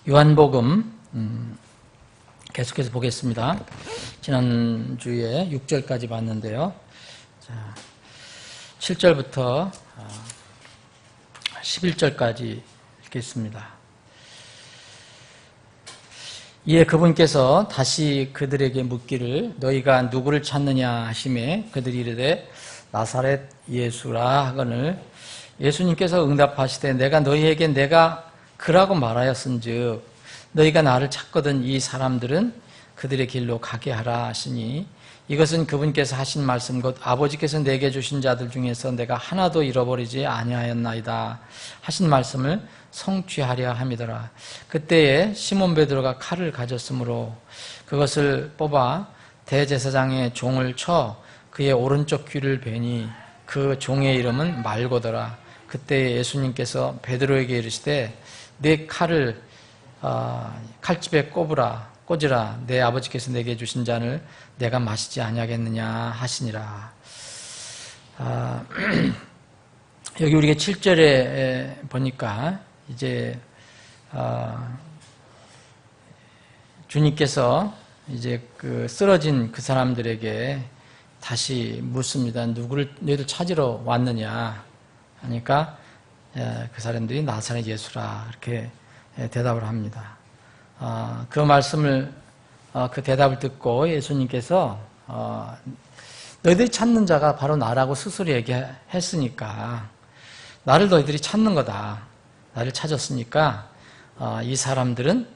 요한복음 계속해서 보겠습니다. 지난주에 6절까지 봤는데요. 자, 7절부터 11절까지 읽겠습니다. 이에 그분께서 다시 그들에게 묻기를 너희가 누구를 찾느냐 하시매 그들이 이르되 나사렛 예수라 하거늘 예수님께서 응답하시되 내가 너희에게 내가 그라고 말하였은즉 너희가 나를 찾거든 이 사람들은 그들의 길로 가게 하라 하시니 이것은 그분께서 하신 말씀 곧 아버지께서 내게 주신 자들 중에서 내가 하나도 잃어버리지 아니하였나이다 하신 말씀을 성취하려 함이더라. 그때에 시몬 베드로가 칼을 가졌으므로 그것을 뽑아 대제사장의 종을 쳐 그의 오른쪽 귀를 베니 그 종의 이름은 말고더라. 그때 예수님께서 베드로에게 이르시되 내 칼을 칼집에 꽂으라. 내 아버지께서 내게 주신 잔을 내가 마시지 아니하겠느냐 하시니라. 여기 우리가 7절에 보니까 이제 주님께서 이제 그 쓰러진 그 사람들에게 다시 묻습니다. 누구를 너희들 찾으러 왔느냐 하니까 그 사람들이 나사렛 예수라 이렇게 대답을 합니다. 그 말씀을 그 대답을 듣고 예수님께서 너희들이 찾는 자가 바로 나라고 스스로 얘기했으니까 나를 너희들이 찾는 거다. 나를 찾았으니까 이 사람들은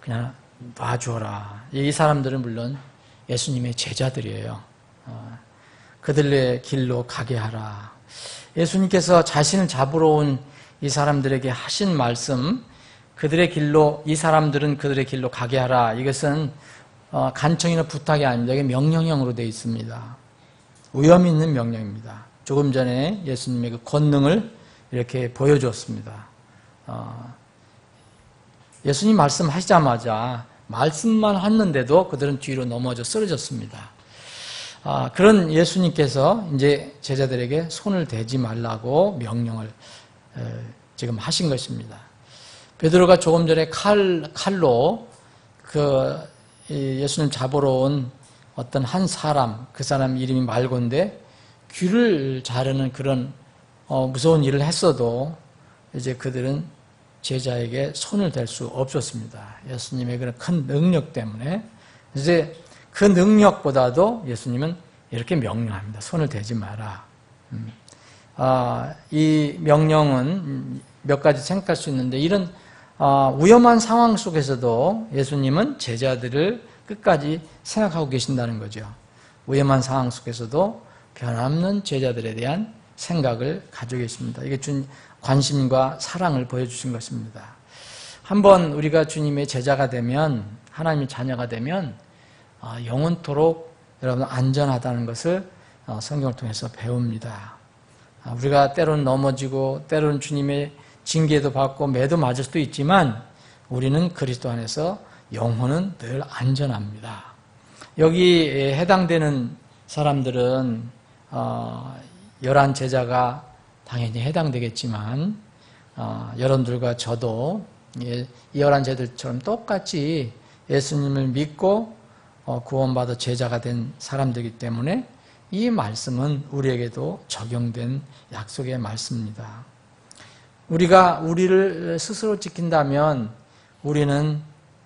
그냥 놔주어라. 이 사람들은 물론 예수님의 제자들이에요. 그들의 길로 가게 하라. 예수님께서 자신을 잡으러 온 이 사람들에게 하신 말씀, 그들의 길로, 이 사람들은 그들의 길로 가게 하라. 이것은 간청이나 부탁이 아닙니다. 이게 명령형으로 되어 있습니다. 위험 있는 명령입니다. 조금 전에 예수님의 그 권능을 이렇게 보여주었습니다. 예수님 말씀하시자마자 말씀만 했는데도 그들은 뒤로 넘어져 쓰러졌습니다. 그런 예수님께서 이제 제자들에게 손을 대지 말라고 명령을 지금 하신 것입니다. 베드로가 조금 전에 칼로 그 예수님 잡으러 온 어떤 한 사람, 그 사람 이름이 말고인데 귀를 자르는 그런 무서운 일을 했어도 이제 그들은 제자에게 손을 댈 수 없었습니다. 예수님의 그런 큰 능력 때문에. 이제 그 능력보다도 예수님은 이렇게 명령합니다. 손을 대지 마라. 이 명령은 몇 가지 생각할 수 있는데 이런 위험한 상황 속에서도 예수님은 제자들을 끝까지 생각하고 계신다는 거죠. 위험한 상황 속에서도 변함없는 제자들에 대한 생각을 가지고 계십니다. 이게 관심과 사랑을 보여주신 것입니다. 한번 우리가 주님의 제자가 되면, 하나님의 자녀가 되면 영원토록 여러분 안전하다는 것을 성경을 통해서 배웁니다. 우리가 때로는 넘어지고 때로는 주님의 징계도 받고 매도 맞을 수도 있지만 우리는 그리스도 안에서 영혼은 늘 안전합니다. 여기 해당되는 사람들은 11 제자가 당연히 해당되겠지만 여러분들과 저도 이 11 제자들처럼 똑같이 예수님을 믿고 구원받아 제자가 된 사람들이기 때문에 이 말씀은 우리에게도 적용된 약속의 말씀입니다. 우리가 우리를 스스로 지킨다면 우리는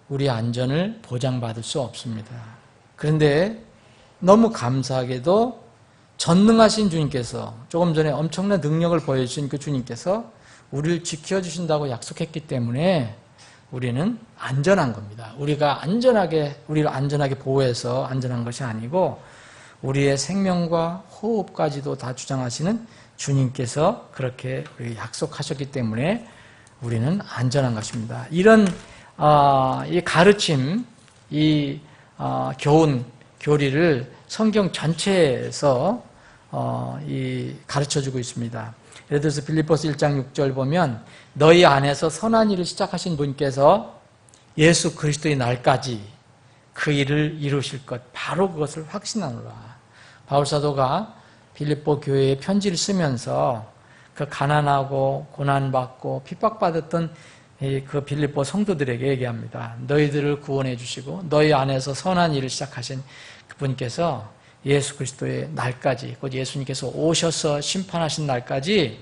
우리 안전을 보장받을 수 없습니다. 그런데 너무 감사하게도 전능하신 주님께서 조금 전에 엄청난 능력을 보여주신 그 주님께서 우리를 지켜주신다고 약속했기 때문에 우리는 안전한 겁니다. 우리를 안전하게 보호해서 안전한 것이 아니고 우리의 생명과 호흡까지도 다 주장하시는 주님께서 그렇게 약속하셨기 때문에 우리는 안전한 것입니다. 이런 이 가르침, 이 교훈, 교리를 성경 전체에서 가르쳐주고 있습니다. 예를 들어서 빌립보서 1장 6절 보면 너희 안에서 선한 일을 시작하신 분께서 예수 그리스도의 날까지 그 일을 이루실 것, 바로 그것을 확신하노라. 바울사도가 빌립보 교회에 편지를 쓰면서 그 가난하고 고난받고 핍박받았던 그 빌립보 성도들에게 얘기합니다. 너희들을 구원해 주시고 너희 안에서 선한 일을 시작하신 그분께서 예수 그리스도의 날까지, 곧 예수님께서 오셔서 심판하신 날까지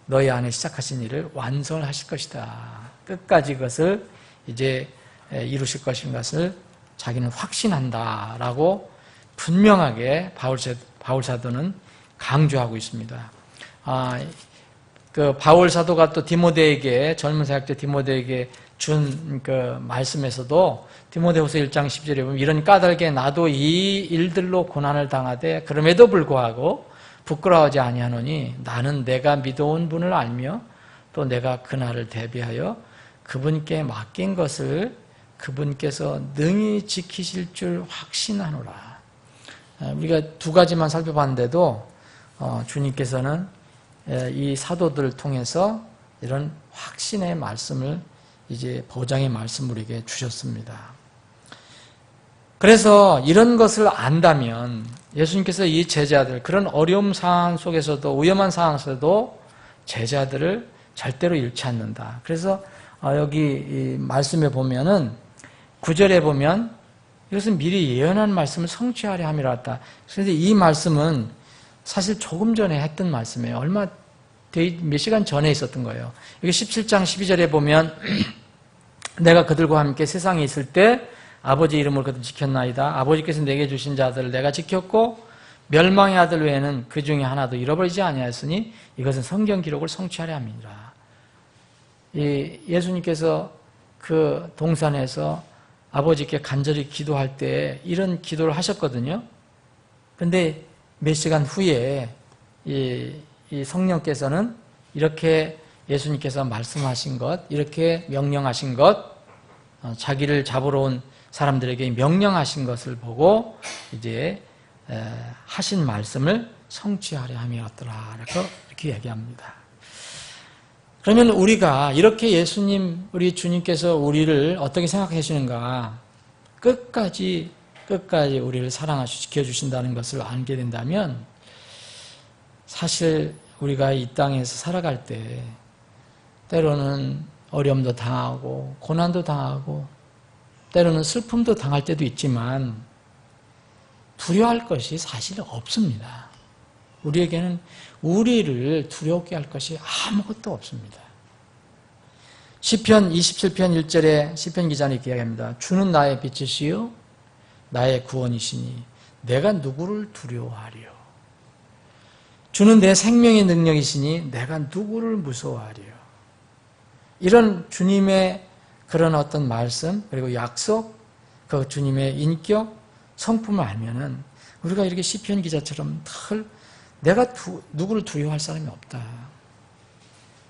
너희 안에 시작하신 일을 완성을 하실 것이다. 끝까지 그것을 이제 이루실 것인 것을 자기는 확신한다라고 분명하게 바울 사도는 강조하고 있습니다. 그 바울 사도가 또 디모데에게, 젊은 사역자 디모데에게 준 그 말씀에서도 디모데후서 1장 10절에 보면 이런 까닭에 나도 이 일들로 고난을 당하되 그럼에도 불구하고 부끄러워하지 아니하노니 나는 내가 믿어온 분을 알며 또 내가 그날을 대비하여 그분께 맡긴 것을 그분께서 능히 지키실 줄 확신하노라. 우리가 두 가지만 살펴봤는데도 주님께서는 이 사도들을 통해서 이런 확신의 말씀을, 이제 보장의 말씀을 우리에게 주셨습니다. 그래서 이런 것을 안다면 예수님께서 이 제자들, 그런 어려움 상황 속에서도, 위험한 상황 속에서도 제자들을 절대로 잃지 않는다. 그래서 여기 이 말씀에 보면은 9절에 보면 이것은 미리 예언한 말씀을 성취하려 함이라 했다. 그런데 이 말씀은 사실 조금 전에 했던 말씀이에요. 몇 시간 전에 있었던 거예요. 여기 17장 12절에 보면 내가 그들과 함께 세상에 있을 때 아버지 이름으로 그들 지켰나이다. 아버지께서 내게 주신 자들을 내가 지켰고 멸망의 아들 외에는 그 중에 하나도 잃어버리지 아니하였으니 이것은 성경 기록을 성취하려 함이니라. 예수님께서 그 동산에서 아버지께 간절히 기도할 때 이런 기도를 하셨거든요. 그런데 몇 시간 후에 이 성령께서는 이렇게 예수님께서 말씀하신 것, 이렇게 명령하신 것, 자기를 잡으러 온 사람들에게 명령하신 것을 보고 이제 하신 말씀을 성취하려 함이었더라. 이렇게 얘기합니다. 그러면 우리가 이렇게 예수님, 우리 주님께서 우리를 어떻게 생각해 주시는가, 끝까지 우리를 사랑하시고 지켜주신다는 것을 알게 된다면 사실 우리가 이 땅에서 살아갈 때 때로는 어려움도 당하고 고난도 당하고 때로는 슬픔도 당할 때도 있지만 두려워할 것이 사실 없습니다. 우리에게는 우리를 두렵게 할 것이 아무것도 없습니다. 시편 27편 1절에 시편 기자는 이렇게 이야기합니다. 주는 나의 빛이시요 나의 구원이시니 내가 누구를 두려워하리요. 주는 내 생명의 능력이시니 내가 누구를 무서워하리요. 이런 주님의 그런 어떤 말씀, 그리고 약속, 그 주님의 인격, 성품을 알면은 우리가 이렇게 시편 기자처럼 내가 누구를 두려워할 사람이 없다.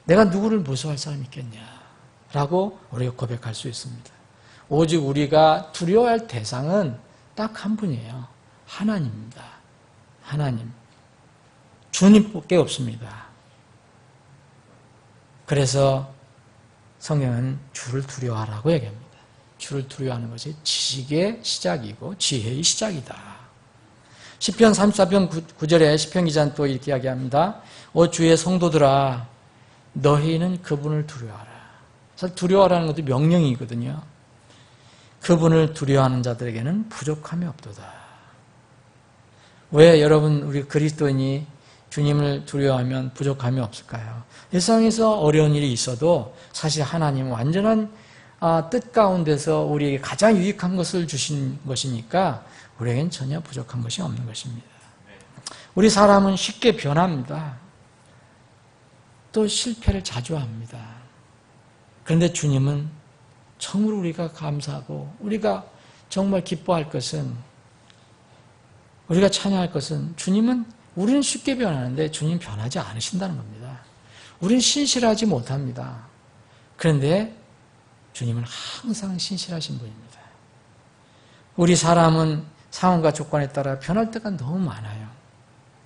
내가 누구를 무서워할 사람이 있겠냐. 라고 우리가 고백할 수 있습니다. 오직 우리가 두려워할 대상은 딱 한 분이에요. 하나님입니다. 하나님. 주님밖에 없습니다. 그래서 성경은 주를 두려워하라고 얘기합니다. 주를 두려워하는 것이 지식의 시작이고 지혜의 시작이다. 시편 34편 9절에 시편 기자는 또 이렇게 이야기합니다. 오 주의 성도들아 너희는 그분을 두려워하라. 사실 두려워하라는 것도 명령이거든요. 그분을 두려워하는 자들에게는 부족함이 없도다. 왜 여러분 우리 그리스도인이 주님을 두려워하면 부족함이 없을까요? 일상에서 어려운 일이 있어도 사실 하나님은 완전한 뜻 가운데서 우리에게 가장 유익한 것을 주신 것이니까 우리에겐 전혀 부족한 것이 없는 것입니다. 우리 사람은 쉽게 변합니다. 또 실패를 자주 합니다. 그런데 주님은 정말 우리가 감사하고 우리가 정말 기뻐할 것은, 우리가 찬양할 것은 주님은, 우리는 쉽게 변하는데 주님 변하지 않으신다는 겁니다. 우리는 신실하지 못합니다. 그런데 주님은 항상 신실하신 분입니다. 우리 사람은 상황과 조건에 따라 변할 때가 너무 많아요.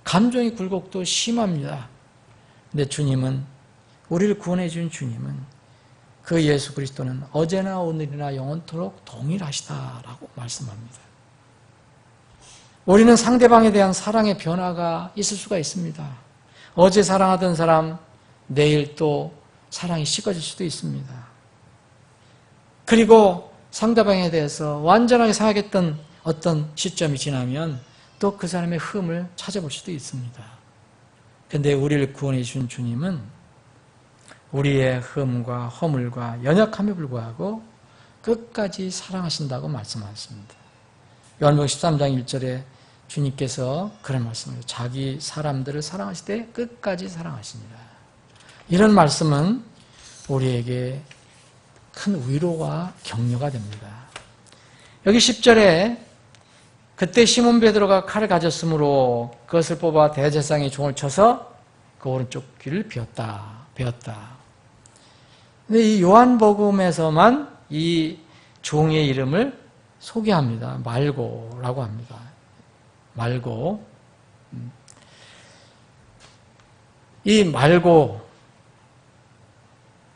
감정의 굴곡도 심합니다. 근데 주님은, 우리를 구원해 준 주님은, 그 예수 그리스도는 어제나 오늘이나 영원토록 동일하시다라고 말씀합니다. 우리는 상대방에 대한 사랑의 변화가 있을 수가 있습니다. 어제 사랑하던 사람, 내일 또 사랑이 식어질 수도 있습니다. 그리고 상대방에 대해서 완전하게 생각했던 어떤 시점이 지나면 또 그 사람의 흠을 찾아볼 수도 있습니다. 그런데 우리를 구원해 주신 주님은 우리의 흠과 허물과 연약함에 불구하고 끝까지 사랑하신다고 말씀하셨습니다. 요한복음 13장 1절에 주님께서 그런 말씀을 자기 사람들을 사랑하시되 끝까지 사랑하십니다. 이런 말씀은 우리에게 큰 위로와 격려가 됩니다. 여기 10절에 그때 시몬 베드로가 칼을 가졌으므로 그것을 뽑아 대제사장의 종을 쳐서 그 오른쪽 귀를 베었다. 근데 이 요한복음에서만 이 종의 이름을 소개합니다. 말고라고 합니다. 말고. 이 말고,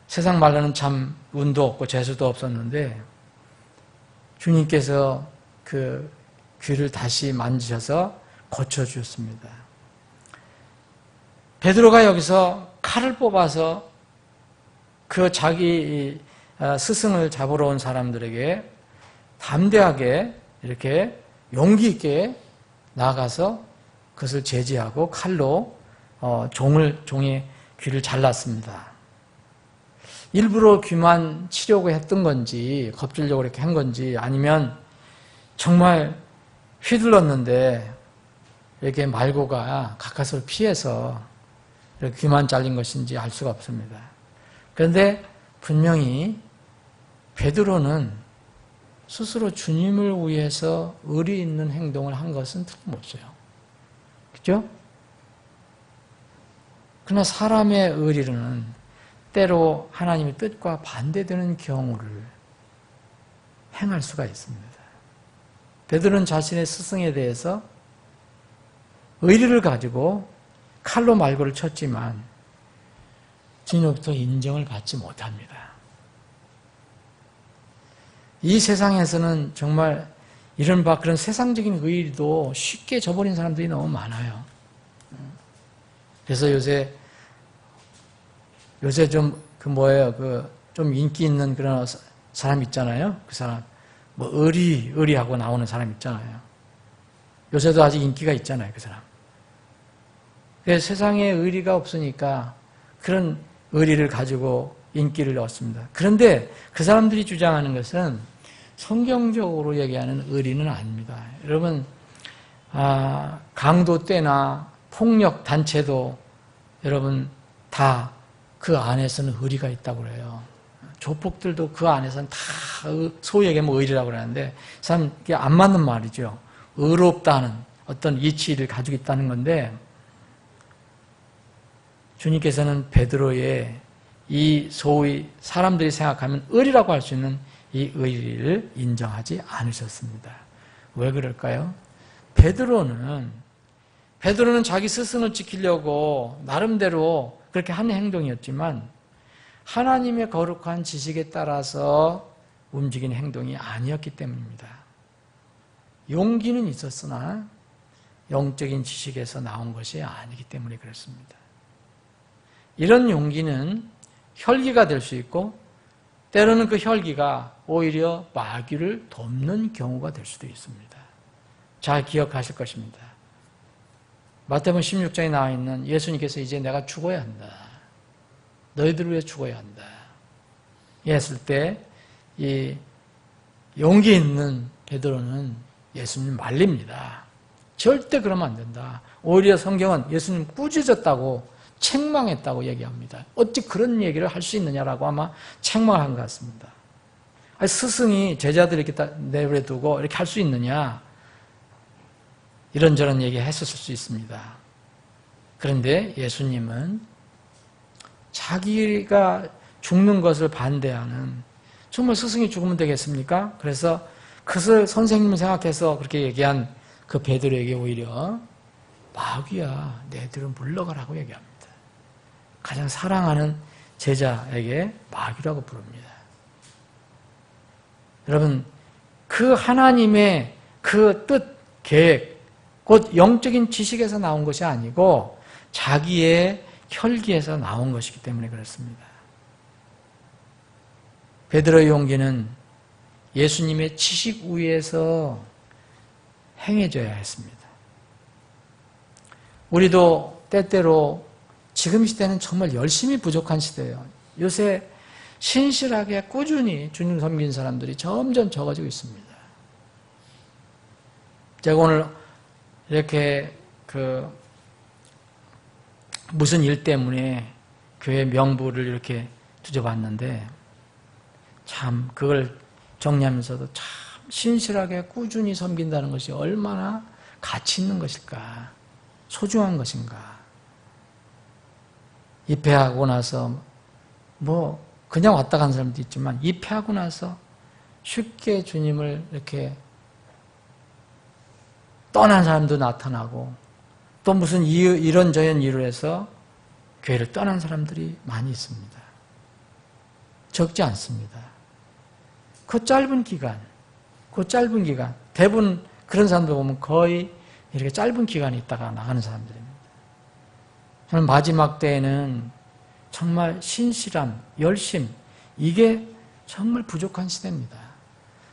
세상 말로는 참 운도 없고 재수도 없었는데 주님께서 그 귀를 다시 만지셔서 고쳐주셨습니다. 베드로가 여기서 칼을 뽑아서 그 자기 스승을 잡으러 온 사람들에게 담대하게 이렇게 용기 있게 나아가서 그것을 제지하고 칼로 종의 귀를 잘랐습니다. 일부러 귀만 치려고 했던 건지 겁주려고 이렇게 한 건지 아니면 정말 휘둘렀는데 이렇게 말고가 가까스로 피해서 이렇게 귀만 잘린 것인지 알 수가 없습니다. 그런데 분명히 베드로는 스스로 주님을 위해서 의리 있는 행동을 한 것은 틀림없어요. 그렇죠? 그러나 사람의 의리는 때로 하나님의 뜻과 반대되는 경우를 행할 수가 있습니다. 베드로는 자신의 스승에 대해서 의리를 가지고 칼로 말고를 쳤지만 주님으로부터 인정을 받지 못합니다. 이 세상에서는 정말 이른바 그런 세상적인 의리도 쉽게 저버린 사람들이 너무 많아요. 그래서 요새 좀 좀 인기 있는 그런 사람 있잖아요. 그 사람 뭐 의리하고 나오는 사람 있잖아요. 요새도 아직 인기가 있잖아요. 그 사람. 세상에 의리가 없으니까 그런 의리를 가지고 인기를 얻습니다. 그런데 그 사람들이 주장하는 것은 성경적으로 얘기하는 의리는 아닙니다. 여러분, 강도 때나 폭력 단체도 여러분 다 그 안에서는 의리가 있다고 그래요. 조폭들도 그 안에서는 다 소위 얘기하면 의리라고 그러는데 참 이게 안 맞는 말이죠. 의롭다는 어떤 이치를 가지고 있다는 건데 주님께서는 베드로의 이 소위 사람들이 생각하면 의리라고 할 수 있는 이 의리를 인정하지 않으셨습니다. 왜 그럴까요? 베드로는 자기 스승을 지키려고 나름대로 그렇게 하는 행동이었지만 하나님의 거룩한 지식에 따라서 움직이는 행동이 아니었기 때문입니다. 용기는 있었으나 영적인 지식에서 나온 것이 아니기 때문에 그렇습니다. 이런 용기는 혈기가 될 수 있고 때로는 그 혈기가 오히려 마귀를 돕는 경우가 될 수도 있습니다. 잘 기억하실 것입니다. 마태복음 16장에 나와 있는 예수님께서 이제 내가 죽어야 한다. 너희들을 위해 죽어야 한다. 했을 때 이 용기 있는 베드로는 예수님 말립니다. 절대 그러면 안 된다. 오히려 성경은 예수님 꾸짖었다고 책망했다고 얘기합니다. 어찌 그런 얘기를 할 수 있느냐라고 아마 책망한 것 같습니다. 아니, 스승이 제자들 이렇게 내버려두고 이렇게 할 수 있느냐? 이런저런 얘기 했었을 수 있습니다. 그런데 예수님은 자기가 죽는 것을 반대하는 정말 스승이 죽으면 되겠습니까? 그래서 그것을 선생님을 생각해서 그렇게 얘기한 그 베드로에게 오히려 마귀야, 너희들은 물러가라고 얘기합니다. 가장 사랑하는 제자에게 마귀라고 부릅니다. 여러분, 그 하나님의 그 뜻, 계획, 곧 영적인 지식에서 나온 것이 아니고 자기의 혈기에서 나온 것이기 때문에 그렇습니다. 베드로의 용기는 예수님의 지식 위에서 행해져야 했습니다. 우리도 때때로 지금 시대는 정말 열심히 부족한 시대예요. 요새 신실하게 꾸준히 주님 섬긴 사람들이 점점 적어지고 있습니다. 제가 오늘 이렇게 무슨 일 때문에 교회 명부를 이렇게 뒤져봤는데 참 그걸 정리하면서도 참 신실하게 꾸준히 섬긴다는 것이 얼마나 가치 있는 것일까, 소중한 것인가. 입회하고 나서 그냥 왔다 간 사람도 있지만 입회하고 나서 쉽게 주님을 이렇게 떠난 사람도 나타나고 또 무슨 이런저런 이유로 해서 교회를 떠난 사람들이 많이 있습니다. 적지 않습니다. 그 짧은 기간 대부분 그런 사람들 보면 거의 이렇게 짧은 기간에 있다가 나가는 사람들입니다. 저는 마지막 때에는 정말 신실함, 열심, 이게 정말 부족한 시대입니다.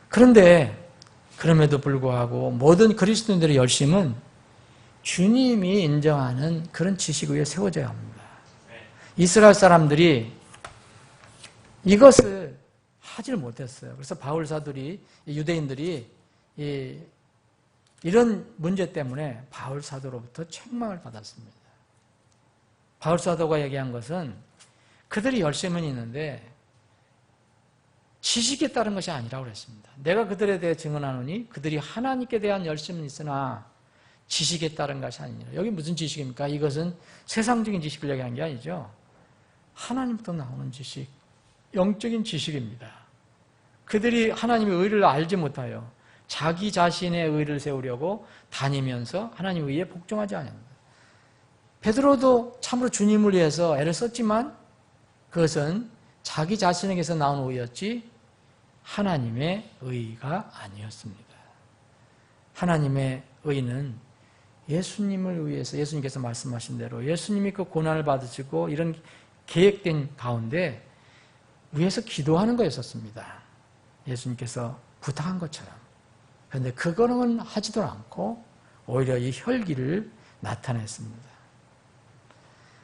그런데 그럼에도 불구하고 모든 그리스도인들의 열심은 주님이 인정하는 그런 지식 위에 세워져야 합니다. 이스라엘 사람들이 이것을 하지를 못했어요. 그래서 바울 사도들이, 유대인들이 이런 문제 때문에 바울 사도로부터 책망을 받았습니다. 바울 사도가 얘기한 것은 그들이 열심은 있는데 지식에 따른 것이 아니라고 그랬습니다. 내가 그들에 대해 증언하노니 그들이 하나님께 대한 열심은 있으나 지식에 따른 것이 아니라. 여기 무슨 지식입니까? 이것은 세상적인 지식을 얘기하는 게 아니죠. 하나님부터 나오는 지식, 영적인 지식입니다. 그들이 하나님의 의를 알지 못하여 자기 자신의 의를 세우려고 다니면서 하나님의 의에 복종하지 않습니다. 베드로도 참으로 주님을 위해서 애를 썼지만 그것은 자기 자신에게서 나온 의였지 하나님의 의가 아니었습니다. 하나님의 의는 예수님을 위해서, 예수님께서 말씀하신 대로 예수님이 그 고난을 받으시고 이런 계획된 가운데 위해서 기도하는 거였었습니다. 예수님께서 부탁한 것처럼. 그런데 그거는 하지도 않고 오히려 이 혈기를 나타냈습니다.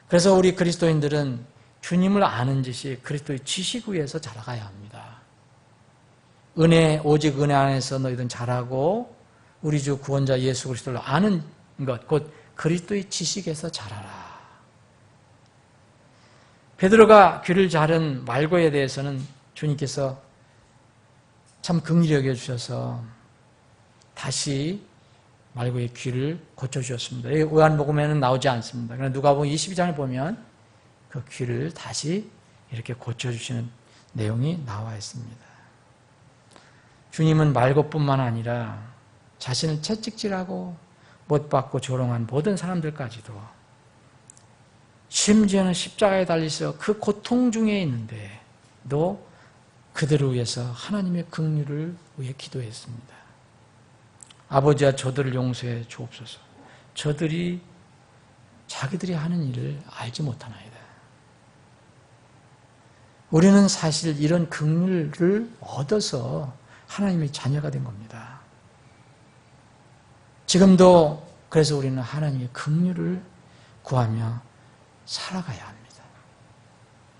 그래서 우리 그리스도인들은 주님을 아는 지식, 그리스도의 지식 위에서 자라가야 합니다. 오직 은혜 안에서 너희들은 자라고 우리 주 구원자 예수 그리스도를 아는 것, 곧 그리스도의 지식에서 자라라. 베드로가 귀를 자른 말고에 대해서는 주님께서 참 긍휼히 여겨주셔서 다시 말고의 귀를 고쳐주셨습니다. 요한복음에는 나오지 않습니다. 그러나 누가복음 22장을 보면 그 귀를 다시 이렇게 고쳐주시는 내용이 나와 있습니다. 주님은 말고뿐만 아니라 자신을 채찍질하고 못받고 조롱한 모든 사람들까지도 심지어는 십자가에 달리셔 그 고통 중에 있는데도 그들을 위해서 하나님의 긍휼을 위해 기도했습니다. 아버지야 저들을 용서해 주옵소서. 저들이 자기들이 하는 일을 알지 못하나이다. 우리는 사실 이런 긍휼을 얻어서 하나님의 자녀가 된 겁니다. 지금도 그래서 우리는 하나님의 긍휼을 구하며 살아가야 합니다.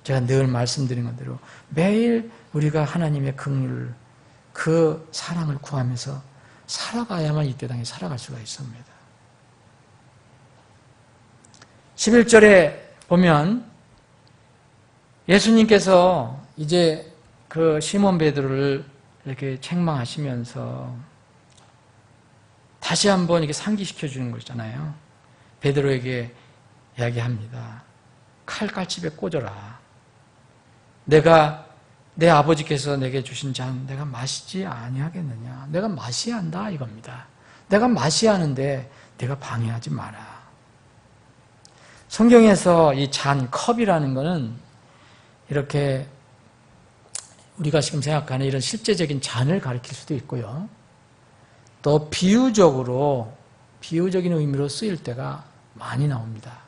제가 늘 말씀드린 대로 매일 우리가 하나님의 긍휼을, 그 사랑을 구하면서 살아가야만 이 땅에 살아갈 수가 있습니다. 11절에 보면 예수님께서 이제 그 시몬 베드로를 이렇게 책망하시면서 다시 한번 이렇게 상기시켜 주는 거잖아요. 베드로에게 이야기합니다. 칼깔집에 꽂아라. 내 아버지께서 내게 주신 잔 내가 마시지 아니하겠느냐. 내가 마셔야 한다 이겁니다. 내가 마셔야 하는데 내가 방해하지 마라. 성경에서 이 잔, 컵이라는 것은 이렇게 우리가 지금 생각하는 이런 실제적인 잔을 가리킬 수도 있고요. 또 비유적인 의미로 쓰일 때가 많이 나옵니다.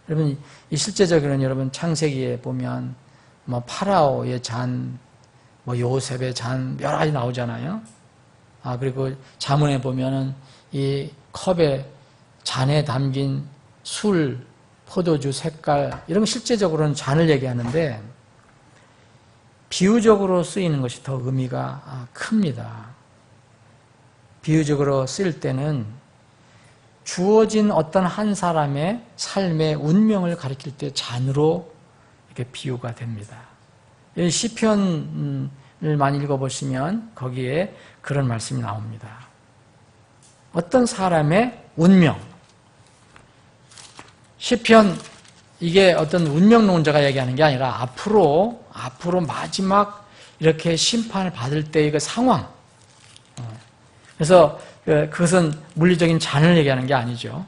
여러분, 이 실제적으로는 여러분 창세기에 보면 파라오의 잔, 뭐 요셉의 잔 여러 가지 나오잖아요. 그리고 잠언에 보면은 이 컵에 잔에 담긴 술, 포도주 색깔 이런 거 실제적으로는 잔을 얘기하는데 비유적으로 쓰이는 것이 더 의미가 큽니다. 비유적으로 쓰일 때는 주어진 어떤 한 사람의 삶의 운명을 가리킬 때 잔으로 이렇게 비유가 됩니다. 시편을 많이 읽어보시면 거기에 그런 말씀이 나옵니다. 어떤 사람의 운명. 시편 이게 어떤 운명론자가 얘기하는 게 아니라 앞으로 마지막 이렇게 심판을 받을 때의 그 상황. 그래서 그것은 물리적인 잔을 얘기하는 게 아니죠.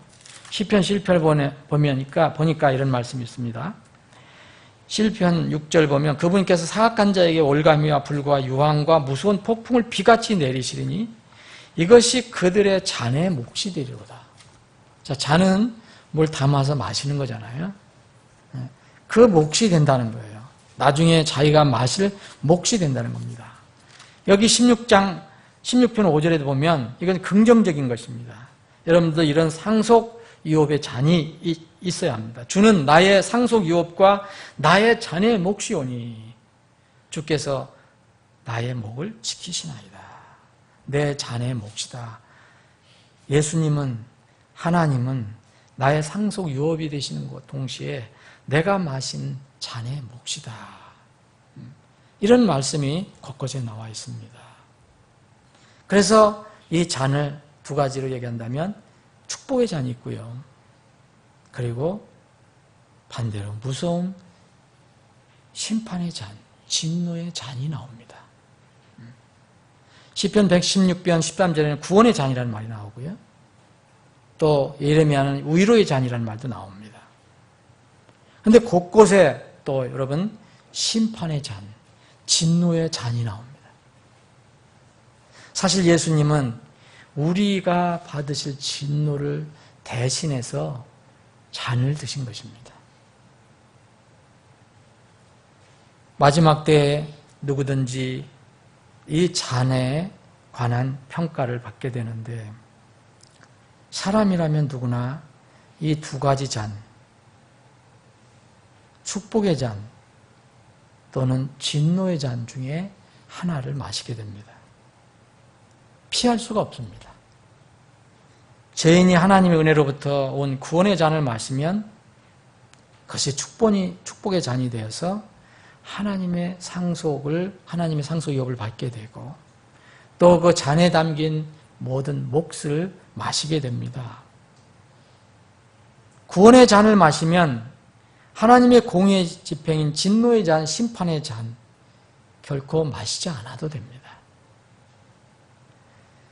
시편 7편 보니까 이런 말씀이 있습니다. 시편 6절 보면 그분께서 사악한 자에게 올가미와 불과 유황과 무서운 폭풍을 비같이 내리시리니 이것이 그들의 잔의 몫이 되리로다. 자, 잔은 뭘 담아서 마시는 거잖아요. 그 몫이 된다는 거예요. 나중에 자기가 마실 몫이 된다는 겁니다. 여기 16편 5절에도 보면 이건 긍정적인 것입니다. 여러분들 이런 상속 유업의 잔이 있어야 합니다. 주는 나의 상속 유업과 나의 잔의 몫이오니 주께서 나의 목을 지키시나이다. 내 잔의 몫이다. 예수님은 하나님은 나의 상속 유업이 되시는 것 동시에 내가 마신 잔의 몫이다. 이런 말씀이 곳곳에 나와 있습니다. 그래서 이 잔을 두 가지로 얘기한다면 축복의 잔이 있고요. 그리고 반대로 무서운 심판의 잔, 진노의 잔이 나옵니다. 시편 116편 13절에는 구원의 잔이라는 말이 나오고요. 또 예레미야는 위로의 잔이라는 말도 나옵니다. 그런데 곳곳에 또 여러분 심판의 잔, 진노의 잔이 나옵니다. 사실 예수님은 우리가 받으실 진노를 대신해서 잔을 드신 것입니다. 마지막 때에 누구든지 이 잔에 관한 평가를 받게 되는데 사람이라면 누구나 이 두 가지 잔, 축복의 잔 또는 진노의 잔 중에 하나를 마시게 됩니다. 피할 수가 없습니다. 죄인이 하나님의 은혜로부터 온 구원의 잔을 마시면 그것이 축복의 잔이 되어서 하나님의 상속 유업을 받게 되고 또 그 잔에 담긴 모든 몫을 마시게 됩니다. 구원의 잔을 마시면 하나님의 공의의 집행인 진노의 잔, 심판의 잔 결코 마시지 않아도 됩니다.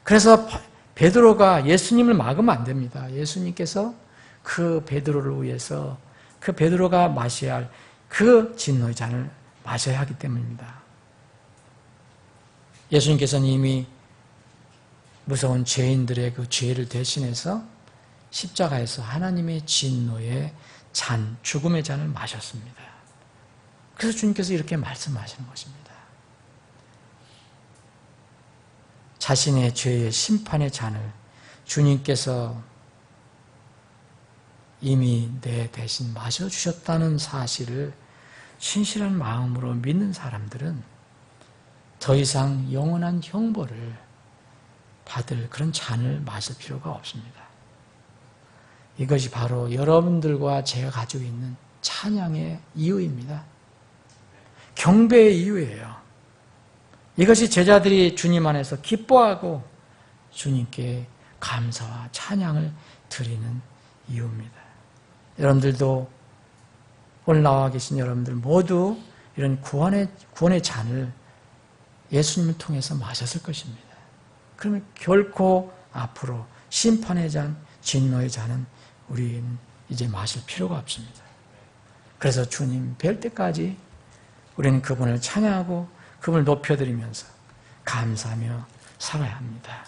그래서 베드로가 예수님을 막으면 안 됩니다. 예수님께서 그 베드로를 위해서 그 베드로가 마셔야 할 그 진노의 잔을 마셔야 하기 때문입니다. 예수님께서는 이미 무서운 죄인들의 그 죄를 대신해서 십자가에서 하나님의 진노의 잔, 죽음의 잔을 마셨습니다. 그래서 주님께서 이렇게 말씀하시는 것입니다. 자신의 죄의 심판의 잔을 주님께서 이미 내 대신 마셔주셨다는 사실을 신실한 마음으로 믿는 사람들은 더 이상 영원한 형벌을 받을 그런 잔을 마실 필요가 없습니다. 이것이 바로 여러분들과 제가 가지고 있는 찬양의 이유입니다. 경배의 이유예요. 이것이 제자들이 주님 안에서 기뻐하고 주님께 감사와 찬양을 드리는 이유입니다. 여러분들도 오늘 나와 계신 여러분들 모두 이런 구원의 잔을 예수님을 통해서 마셨을 것입니다. 그러면 결코 앞으로 심판의 잔, 진노의 잔은 우리는 이제 마실 필요가 없습니다. 그래서 주님 뵐 때까지 우리는 그분을 찬양하고 그분을 높여드리면서 감사하며 살아야 합니다.